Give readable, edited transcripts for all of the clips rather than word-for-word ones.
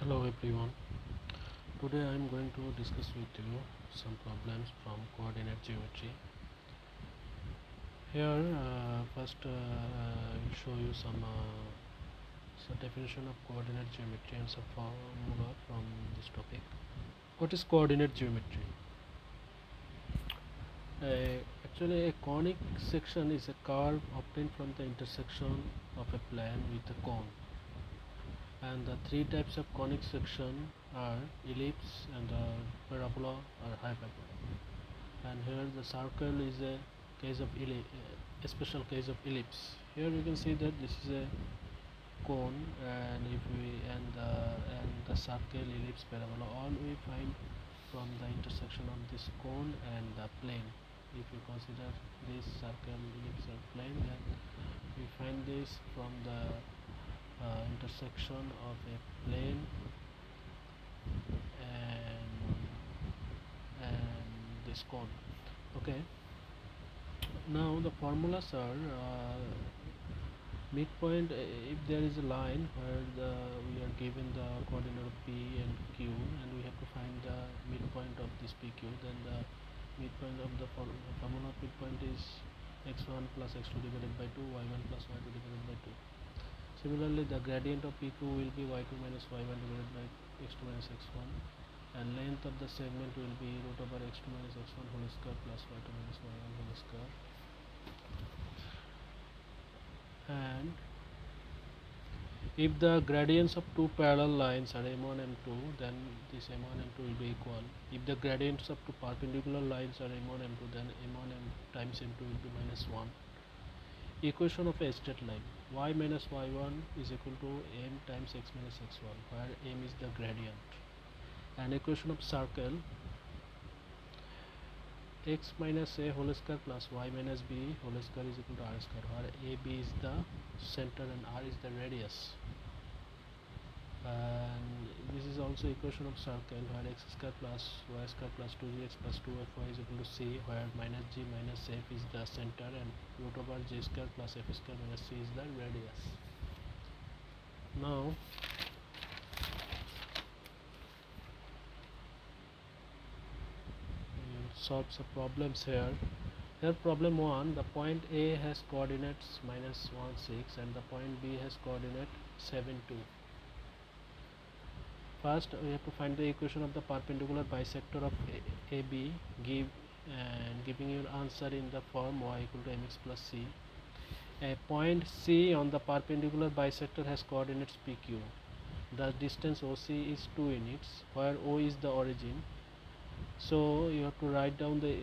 Hello everyone. Today I am going to discuss with you some problems from coordinate geometry. Here, first I will show you some definition of coordinate geometry and some formula from this topic. What is coordinate geometry? Actually, a conic section is a curve obtained from the intersection of a plane with a cone. And the three types of conic section are ellipse and parabola or hyperbola. And here the circle is a case of a special case of ellipse. Here you can see that this is a cone, and if we and the circle, ellipse, parabola, all we find from the intersection of this cone and the plane. If you consider this circle, ellipse, or plane, then we find this from the intersection of a plane and this cone. Okay, now the formulas are midpoint. If there is a line where we are given the coordinate of p and q, and we have to find the midpoint of this pq, then the midpoint of the formula of midpoint is x1 plus x2 divided by 2, y1 plus y2 divided by 2. Similarly, the gradient of PQ will be y2 minus y1 divided by x2 minus x1, and length of the segment will be root over x2 minus x1 whole square plus y2 minus y1 whole square. And if the gradients of two parallel lines are m1 and m2, then this m1 and m2 will be equal. If the gradients of two perpendicular lines are m1 and m2, then m1 times m2 will be minus 1. Equation of a straight line: y minus y1 is equal to m times x minus x1, where m is the gradient. And equation of circle: x minus a whole square plus y minus b whole square is equal to r square, where ab is the center and r is the radius. And this is also equation of circle, where x square plus y square plus 2gx plus 2fy is equal to c, where minus g minus f is the center and root over j square plus f square minus c is the radius. Now solve some problems here. Here problem 1, the point A has coordinates minus 1 6 and the point B has coordinate 7 2. First we have to find the equation of the perpendicular bisector of AB, giving your answer in the form y equal to mx plus c. A point C on the perpendicular bisector has coordinates PQ. The distance OC is 2 units, where O is the origin. So you have to write down the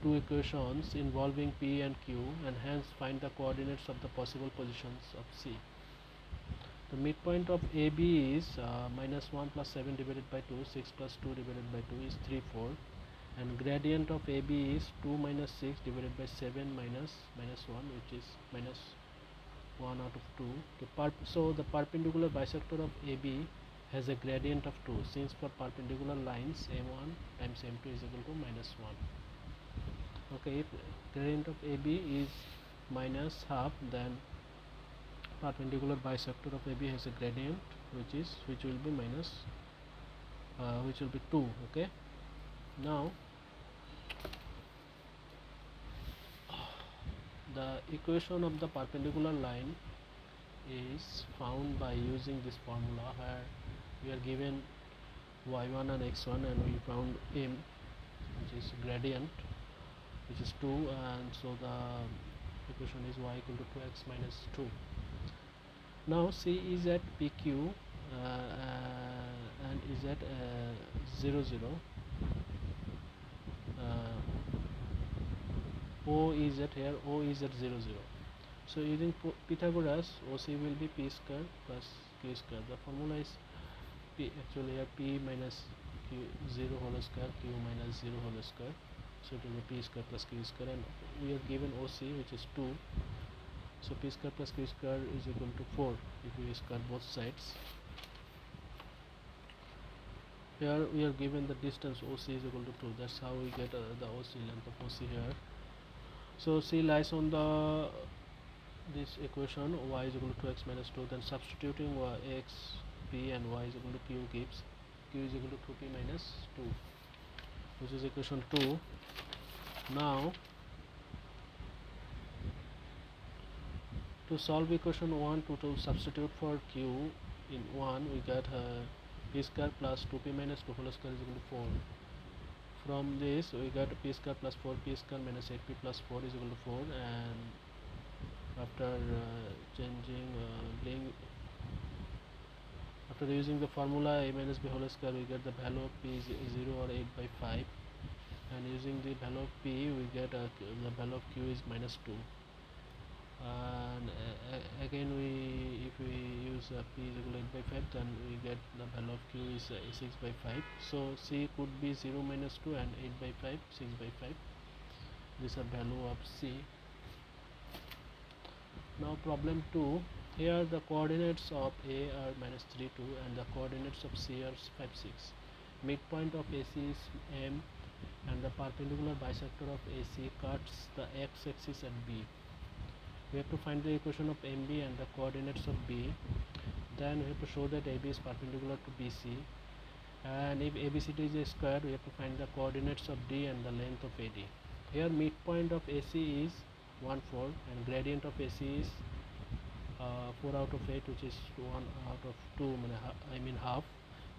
two equations involving P and Q, and hence find the coordinates of the possible positions of C. The midpoint of AB is minus 1 plus 7 divided by 2, 6 plus 2 divided by 2 is 3 4, and gradient of AB is 2 minus 6 divided by 7 minus 1, which is minus 1 out of 2. So the perpendicular bisector of AB has a gradient of 2, since for perpendicular lines m1 times m2 is equal to minus 1. Okay, if gradient of AB is minus half, then perpendicular bisector of AB has a gradient which will be minus which will be 2. Okay, now the equation of the perpendicular line is found by using this formula, where we are given y1 and x1 and we found m, which is gradient, which is 2, and so the equation is y equal to 2x minus 2. Now C is at PQ and is at 0 0. O is at 0 0. So using Pythagoras, OC will be p square plus q square. The formula is p, actually here p minus q 0 whole square, q minus 0 whole square. So it will be p square plus q square, and we are given OC, which is 2. So p square plus q square is equal to 4 if we square both sides. Here we are given the distance OC is equal to 2. That's how we get the OC, length of OC here. So C lies on this equation, y is equal to 2x minus 2. Then substituting x p and y is equal to q gives q is equal to 2p minus 2, which is equation 2. Now to solve equation 1, to substitute for q in 1, we get p square plus 2p minus 2 whole square is equal to 4. From this we get p square plus 4p square minus 8p plus 4 is equal to 4, and after changing after using the formula a minus b whole square, we get the value of p is 0 or 8 by 5, and using the value of p we get the value of q is minus 2, and again if we use p is equal to 8 by 5, then we get the value of q is 6 by 5. So c could be 0 minus 2 and 8 by 5, 6 by 5. This is a value of c. Now problem 2, here the coordinates of a are minus 3 2 and the coordinates of c are 5 6. Midpoint of AC is m and the perpendicular bisector of AC cuts the x-axis at B. We have to find the equation of MB and the coordinates of B. Then we have to show that AB is perpendicular to BC, and if ABCD is a square, we have to find the coordinates of D and the length of AD. Here midpoint of AC is 1 4 and gradient of AC is 4 out of 8, which is 1 out of 2, I mean half.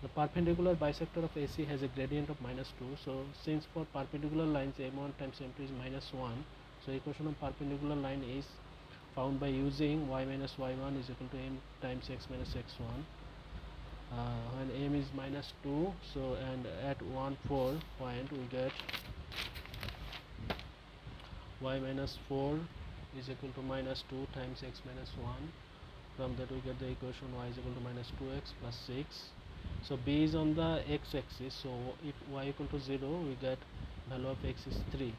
The perpendicular bisector of AC has a gradient of minus 2, so since for perpendicular lines m1 times m2 is minus 1, so equation of perpendicular line is found by using y minus y1 is equal to m times x minus x1, when m is minus 2, so and at 1 4 point we get y minus 4 is equal to minus 2 times x minus 1. From that we get the equation y is equal to minus 2x plus 6. So b is on the x-axis, so if y equal to 0, we get value of x is 3.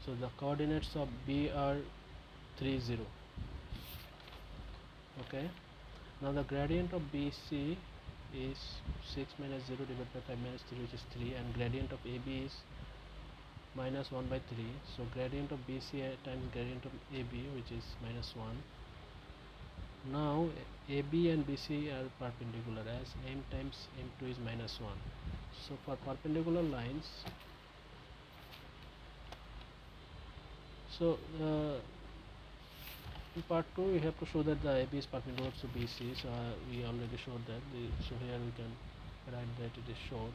So the coordinates of b are 3 0. Okay, now the gradient of BC is 6 minus 0 divided by 5 minus 3, which is 3, and gradient of AB is minus 1 by 3, so gradient of BC times gradient of AB, which is minus 1. Now AB and BC are perpendicular, as m times m2 is minus 1. So for perpendicular lines, so in part 2 we have to show that the AB is perpendicular to BC, so we already showed that, so here we can write that it is showed.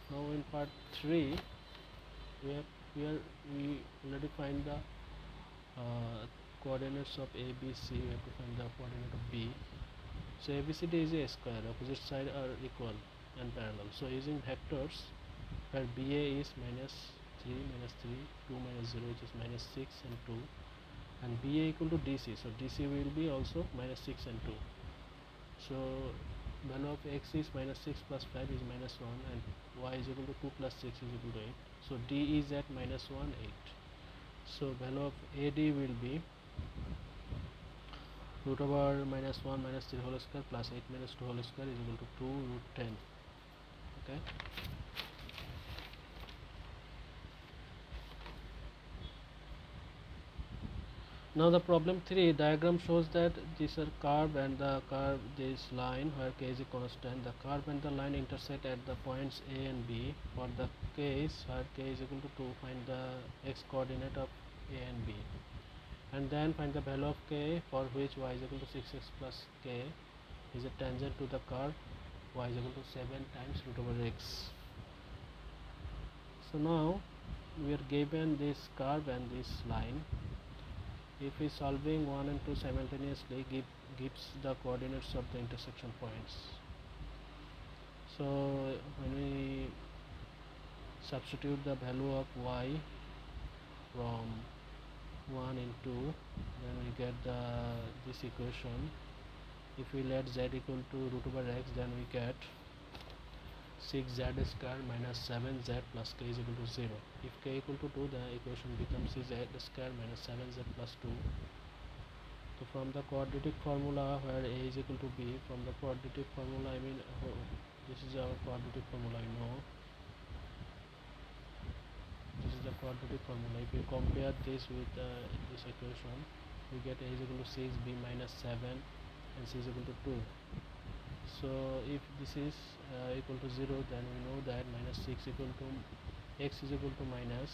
Now in part 3 we already find the coordinates of ABC, we have to find the coordinate of B. So ABCD is a square, opposite side are equal and parallel, so using vectors where BA is minus 3, 2 minus 0, which is minus 6 and 2, and BA equal to DC, so DC will be also minus 6 and 2. So value of x is minus 6 plus 5 is minus 1, and y is equal to 2 plus 6 is equal to 8. So D is at minus 1 8. So value of AD will be root over minus 1 minus 3 whole square plus 8 minus 2 whole square is equal to 2 root 10. Okay. Now the problem 3 diagram shows that this are curve and the curve, this line where k is a constant, the curve and the line intersect at the points A and B. For the case where k is equal to 2, find the x coordinate of A and B, and then find the value of k for which y is equal to 6x plus k is a tangent to the curve y is equal to 7 times root over x. So now we are given this curve and this line. If we solving 1 and 2 simultaneously, gives the coordinates of the intersection points. So when we substitute the value of y from 1 into, then we get this equation. If we let z equal to root over x, then we get 6z square minus 7z plus k is equal to 0. If k equal to 2, the equation becomes z square minus 7z plus 2. So from the quadratic formula where a is equal to b, from the quadratic formula, I mean this is our quadratic formula, I know. This is the quadratic formula. If you compare this with this equation, we get a is equal to 6, b minus 7, and c is equal to 2. So if this is equal to 0, then we know that minus 6 equal to x is equal to minus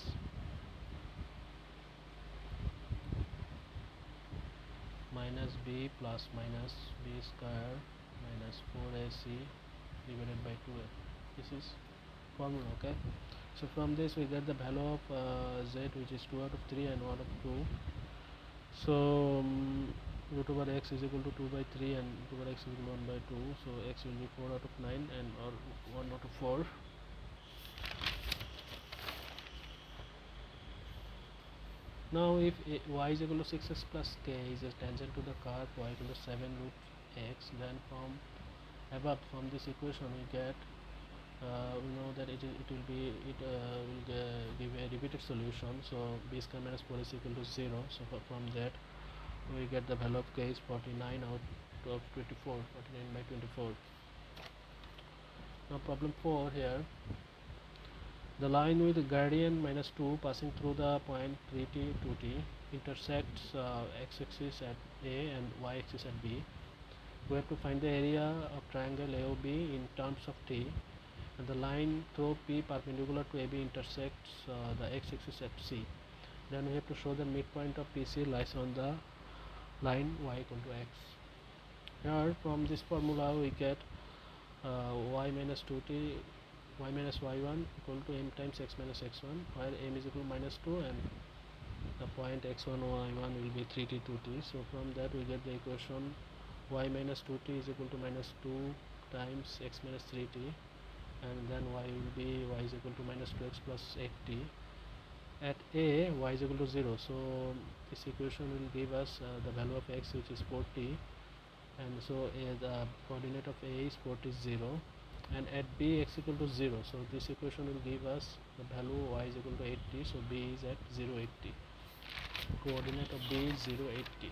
b plus minus b square minus 4ac divided by 2a. This is formula. Okay, so from this we get the value of z, which is 2 out of 3 and 1 out of 2. So root over x is equal to 2 by 3 and root over x is equal to 1 by 2, so x will be 4 out of 9 and or 1 out of 4. Now if y is equal to 6x plus k is a tangent to the curve y equal to 7 root x, then from above, from this equation we get we know that it will give a repeated solution. So b square minus 4 is equal to 0. So from that we get the value of k is 49 out of 24, 49 by 24. Now problem 4 here. The line with gradient minus 2 passing through the point 3t 2t intersects x-axis at A and y-axis at B. We have to find the area of triangle AOB in terms of t, and the line through P perpendicular to AB intersects the x-axis at C. Then we have to show the midpoint of PC lies on the line y equal to x. Here from this formula we get y minus 2t y minus y1 equal to m times x minus x1, where m is equal to minus 2 and the point x1 y1 will be 3t 2t. So from that we get the equation y minus 2t is equal to minus 2 times x minus 3t, and then y will be y is equal to minus 2x plus 8t. At A, y is equal to 0, so this equation will give us the value of x, which is 4t, and so the coordinate of A is 4t is 0, and at B x equal to 0, so this equation will give us the value y is equal to 8t, so B is at 0 8t. Coordinate of B is 0 8t.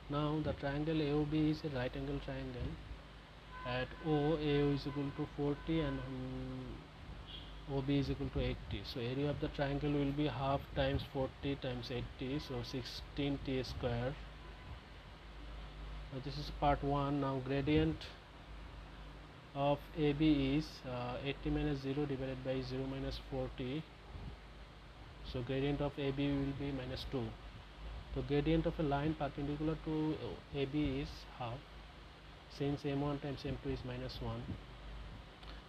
Now the triangle AOB is a right angle triangle. At O, AO is equal to 40 and OB is equal to 80. So area of the triangle will be half times 40 times 80, so 16t square. Now this is part 1. Now gradient of AB is 80 minus 0 divided by 0 minus 40. So gradient of AB will be minus 2. So gradient of a line perpendicular to AB is half, since m1 times m2 is minus 1.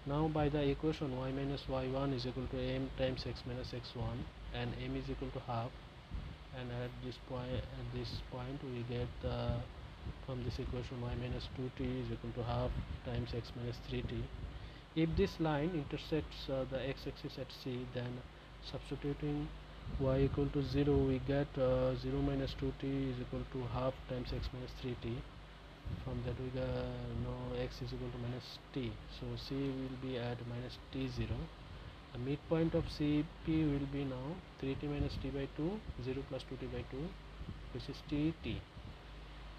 Now by the equation y minus y1 is equal to m times x minus x1, and m is equal to half, and at this point we get from this equation y minus 2t is equal to half times x minus 3t. If this line intersects the x-axis at C, then substituting y equal to 0, we get 0 minus 2t is equal to half times x minus 3t. From that we know x is equal to minus t, so C will be at minus t0. The midpoint of CP will be now 3t minus t by 2, 0 plus 2t by 2, which is tt.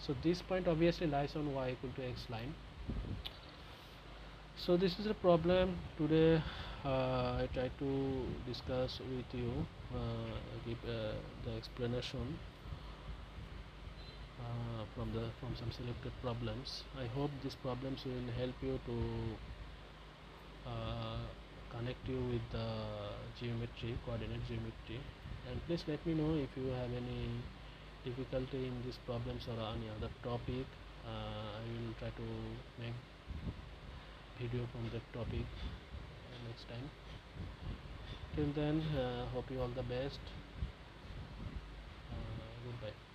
So this point obviously lies on y equal to x line. So this is a problem today. I try to discuss with you, give the explanation from some selected problems. I hope these problems will help you to connect you with the geometry, coordinate geometry, and please let me know if you have any difficulty in these problems or any other topic. I will try to make video from that topic next time. Till then, hope you all the best. Goodbye.